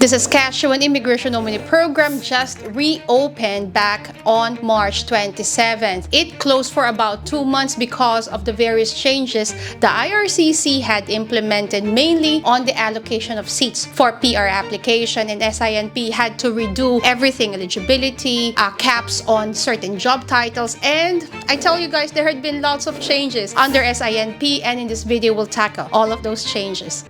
The Saskatchewan Immigrant Nominee Program just reopened back on March 27th. It closed for about 2 months because of the various changes the IRCC had implemented, mainly on the allocation of seats for PR application, and SINP had to redo everything: eligibility, caps on certain job titles, and I tell you guys, there had been lots of changes under SINP, and in this video we'll tackle all of those changes.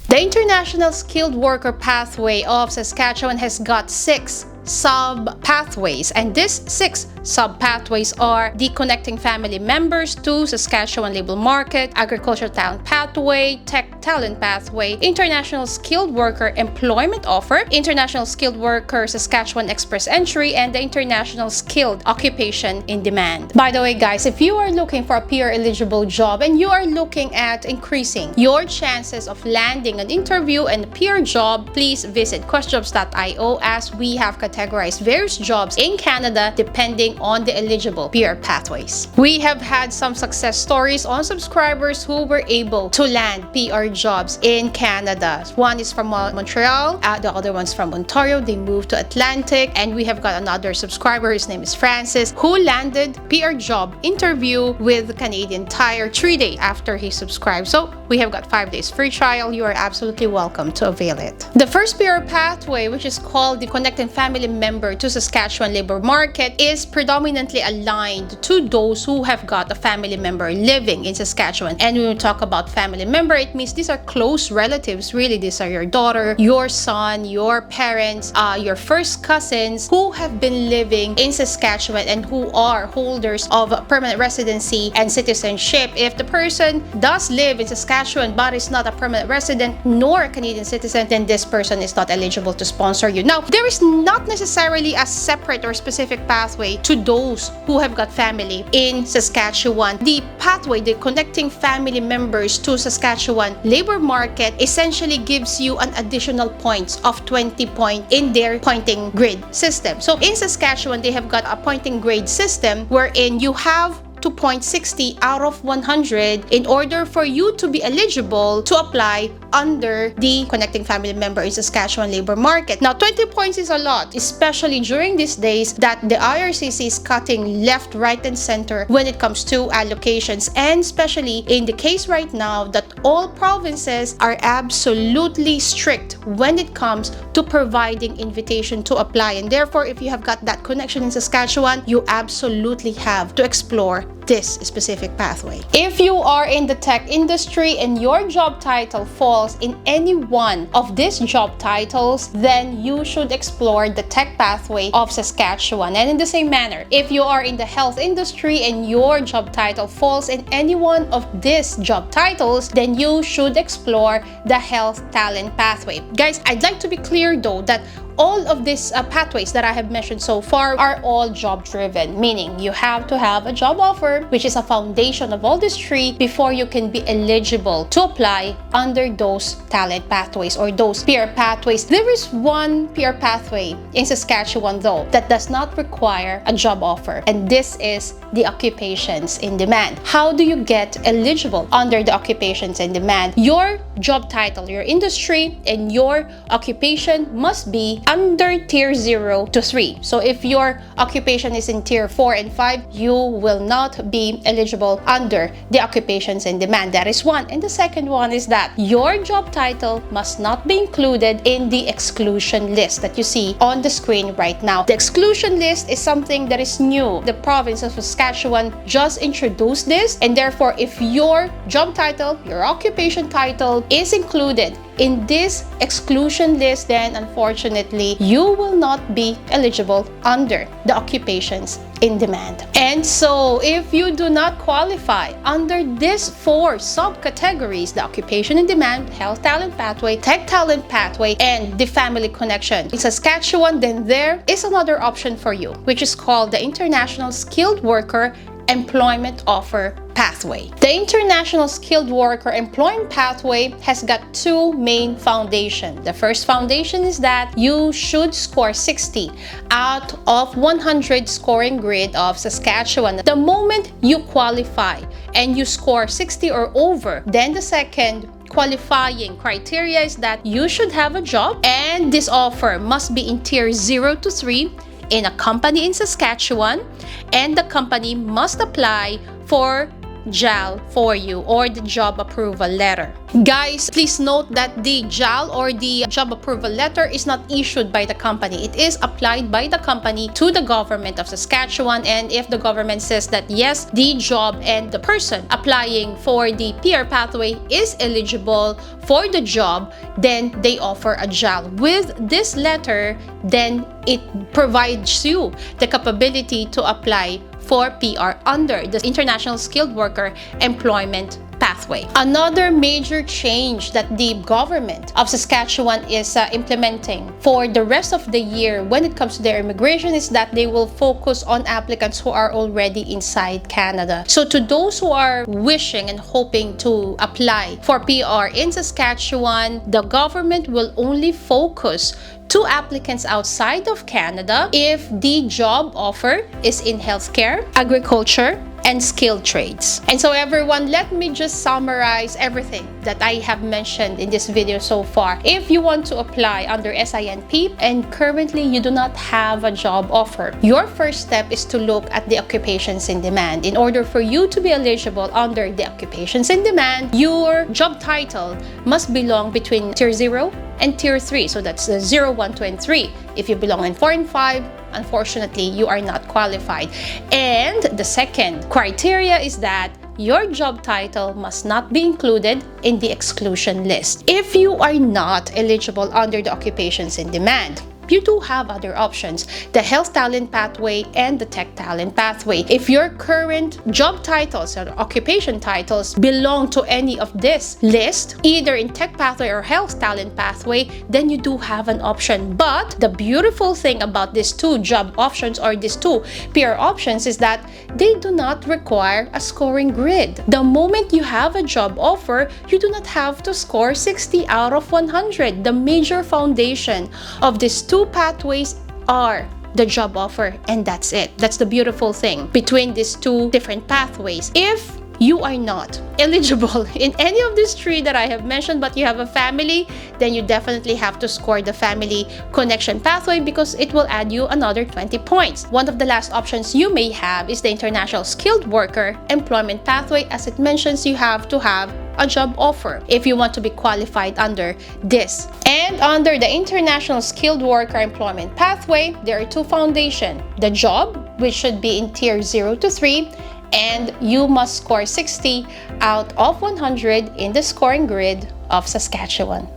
The International Skilled Worker Pathway of Saskatchewan has got 6 sub-pathways, and these 6 sub-pathways are the Connecting Family Members to Saskatchewan Labor Market, Agricultural Talent Pathway, Tech Talent Pathway, International Skilled Worker Employment Offer, International Skilled Worker Saskatchewan Express Entry, and the International Skilled Occupation in Demand. By the way guys, if you are looking for a PR-eligible job and you are looking at increasing your chances of landing an interview and a PR job, please visit quesjobs.io, as we have categorized various jobs in Canada depending on the eligible PR pathways. We have had some success stories on subscribers who were able to land PR jobs in Canada. One is from Montreal, the other one's from Ontario. They moved to Atlantic, and we have got another subscriber, his name is Francis, who landed PR job interview with Canadian Tire 3 days after he subscribed. So we have got 5 days free trial. You are absolutely welcome to avail it. The first PR pathway, which is called the Connecting Family Member to Saskatchewan Labor Market, is predominantly aligned to those who have got a family member living in Saskatchewan. And when we talk about family member, it means these are close relatives. Really, these are your daughter, your son, your parents, your first cousins who have been living in Saskatchewan and who are holders of permanent residency and citizenship. If the person does live in Saskatchewan but is not a permanent resident nor a Canadian citizen, then this person is not eligible to sponsor you. Now, there is not necessarily a separate or specific pathway to those who have got family in Saskatchewan. The pathway, the Connecting Family Members to Saskatchewan Labor Market, essentially gives you an additional points of 20 points in their pointing grade system. So in Saskatchewan, they have got a pointing grade system wherein you have 2.60 out of 100 in order for you to be eligible to apply under the Connecting Family Member in Saskatchewan Labor Market. Now, 20 points is a lot, especially during these days that the IRCC is cutting left, right, and center when it comes to allocations, and especially in the case right now that all provinces are absolutely strict when it comes to providing invitation to apply. And therefore, if you have got that connection in Saskatchewan, you absolutely have to explore this specific pathway. If you are in the tech industry and your job title falls in any one of these job titles, then you should explore the tech pathway of Saskatchewan. And in the same manner, if you are in the health industry and your job title falls in any one of these job titles, then you should explore the health talent pathway. Guys, I'd like to be clear though that all of these pathways that I have mentioned so far are all job driven, meaning you have to have a job offer, which is a foundation of all these 3 before you can be eligible to apply under those talent pathways or those PR pathways. There is one PR pathway in Saskatchewan though that does not require a job offer, and this is the occupations in demand. How do you get eligible under the occupations in demand? Your job title, your industry, and your occupation must be under tier 0 to 3. So if your occupation is in tier 4 and 5, you will not be eligible under the occupations in demand. That is one. And the second one is that your job title must not be included in the exclusion list that you see on the screen right now. The exclusion list is something that is new. The province of Saskatchewan just introduced this, and therefore if your job title, your occupation title is included in this exclusion list, then unfortunately you will not be eligible under the occupations in demand. And so if you do not qualify under these 4 subcategories, the occupation in demand, health talent pathway, tech talent pathway, and the family connection in Saskatchewan, then there is another option for you, which is called the International Skilled Worker Employment Offer Pathway. The International Skilled Worker Employment Pathway has got 2 main foundations. The first foundation is that you should score 60 out of 100 scoring grid of Saskatchewan. The moment you qualify and you score 60 or over, then the second qualifying criteria is that you should have a job, and this offer must be in tier 0 to 3 in a company in Saskatchewan, and the company must apply for JAL for you, or the job approval letter. Guys, please note that the JAL or the job approval letter is not issued by the company. It is applied by the company to the government of Saskatchewan, and if the government says that yes, the job and the person applying for the PR pathway is eligible for the job, then they offer a JAL. With this letter, then it provides you the capability to apply for PR under the International Skilled Worker Employment Pathway. Another major change that the government of Saskatchewan is implementing for the rest of the year when it comes to their immigration is that they will focus on applicants who are already inside Canada. So to those who are wishing and hoping to apply for PR in Saskatchewan, the government will only focus to applicants outside of Canada if the job offer is in healthcare, agriculture, and skilled trades. And so everyone, let me just summarize everything that I have mentioned in this video so far. If you want to apply under SINP and currently you do not have a job offer, your first step is to look at the occupations in demand. In order for you to be eligible under the occupations in demand, your job title must belong between tier 0 and tier 3. So that's the 0, 1, 2, and 3. If you belong in 4 and 5, unfortunately, you are not qualified. And the second criteria is that your job title must not be included in the exclusion list. If you are not eligible under the occupations in demand, you do have other options, the health talent pathway and the tech talent pathway. If your current job titles or occupation titles belong to any of this list, either in tech pathway or health talent pathway, then you do have an option. But the beautiful thing about these two job options or these two PR options is that they do not require a scoring grid. The moment you have a job offer, you do not have to score 60 out of 100. The major foundation of these two pathways are the job offer, and that's it. That's the beautiful thing between these two different pathways. If you are not eligible in any of these three that I have mentioned, but you have a family, then you definitely have to score the family connection pathway because it will add you another 20 points. One of the last options you may have is the International Skilled Worker Employment Pathway. As it mentions, you have to have a job offer if you want to be qualified under this. And under the International Skilled Worker Employment Pathway, there are two foundations. The job, which should be in tier 0 to 3, and you must score 60 out of 100 in the scoring grid of Saskatchewan.